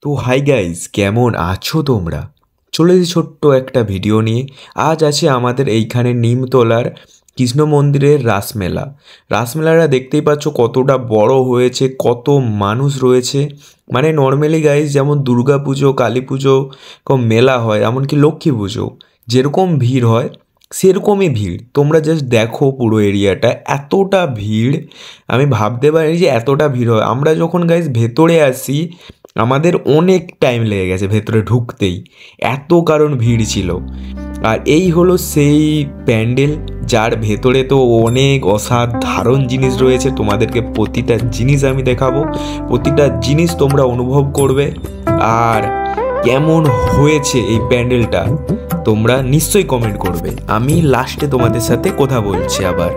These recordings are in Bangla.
তো হাই গাইস, কেমন আছো তোমরা? চলে এসেছি ছোট্ট একটা ভিডিও নিয়ে। আজ আছে আমাদের এইখানে নিমতলার কৃষ্ণ মন্দিরের রাসমেলা। রাসমেলাটা দেখতেই পাচ্ছ কতটা বড় হয়েছে, কত মানুষ রয়েছে। মানে নর্মালি গাইস যেমন দুর্গা পুজো, কালী পুজো মেলা হয়, এমনকি লক্ষ্মী পুজো যেরকম ভিড় হয় সেরকমই ভিড়। তোমরা জাস্ট দেখো পুরো এরিয়াটা, এতটা ভিড় আমি ভাবতে পারি যে এতটা ভিড় হয়। আমরা যখন গাইস ভেতরে আসি আমাদের অনেক টাইম লেগে গেছে ভেতরে ঢুকতেই, এত কারণ ভিড় ছিল। আর এই হলো সেই প্যান্ডেল, যার ভেতরে তো অনেক অসাধারণ জিনিস রয়েছে। তোমাদেরকে প্রতিটা জিনিস আমি দেখাবো, প্রতিটা জিনিস তোমরা অনুভব করবে। আর কেমন হয়েছে এই প্যান্ডেলটা তোমরা নিশ্চয়ই কমেন্ট করবে। আমি লাস্টে তোমাদের সাথে কথা বলছি আবার।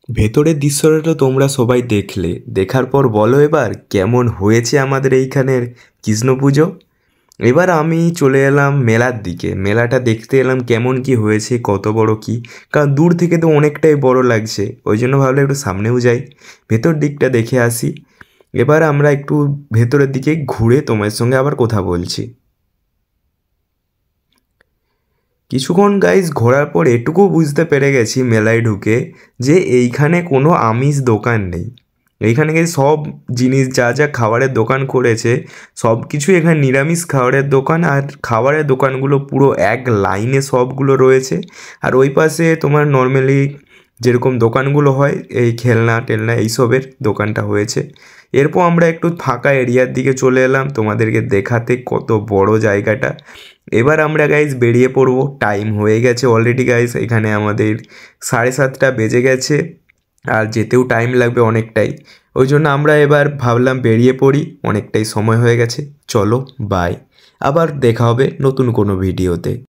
ভেতরের দৃশ্যটা তো তোমরা সবাই দেখলে, দেখার পর বলো এবার কেমন হয়েছে আমাদের এইখানের কৃষ্ণ পুজো। এবার আমি চলে এলাম মেলার দিকে, মেলাটা দেখতে এলাম কেমন কি হয়েছে, কত বড় কি। কারণ দূর থেকে তো অনেকটাই বড় লাগছে, ওই জন্য ভাবলাম একটু সামনেও যাই, ভেতর দিকটা দেখে আসি। এবার আমরা একটু ভেতরের দিকে ঘুরে তোমার সঙ্গে আবার কথা বলছি। কিছুক্ষণ গাইজ ঘোরার পর এটুকু বুঝতে পেরে গেছি মেলায় ঢুকে যে এইখানে কোনো আমিষ দোকান নেই। এইখানে সব জিনিস যা যা খাবারের দোকান করেছে সব কিছুই এখানে নিরামিষ খাবারের দোকান। আর খাবারের দোকানগুলো পুরো এক লাইনে সবগুলো রয়েছে। আর ওই পাশে তোমার নর্মালি যেরকম দোকানগুলো হয় এই খেলনা টেলনা এইসবের দোকানটা হয়েছে। এরপর আমরা একটু ফাঁকা এরিয়ার দিকে চলে এলাম তোমাদেরকে দেখাতে কত বড় জায়গাটা। এবার আমরা গাইজ বেরিয়ে পড়বো, টাইম হয়ে গেছে অলরেডি গাইজ, এখানে আমাদের 7:30 বেজে গেছে আর যেতেও টাইম লাগবে অনেকটাই। ওই জন্য আমরা এবার ভাবলাম বেরিয়ে পড়ি, অনেকটাই সময় হয়ে গেছে। চলো বাই, আবার দেখা হবে নতুন কোনো ভিডিওতে।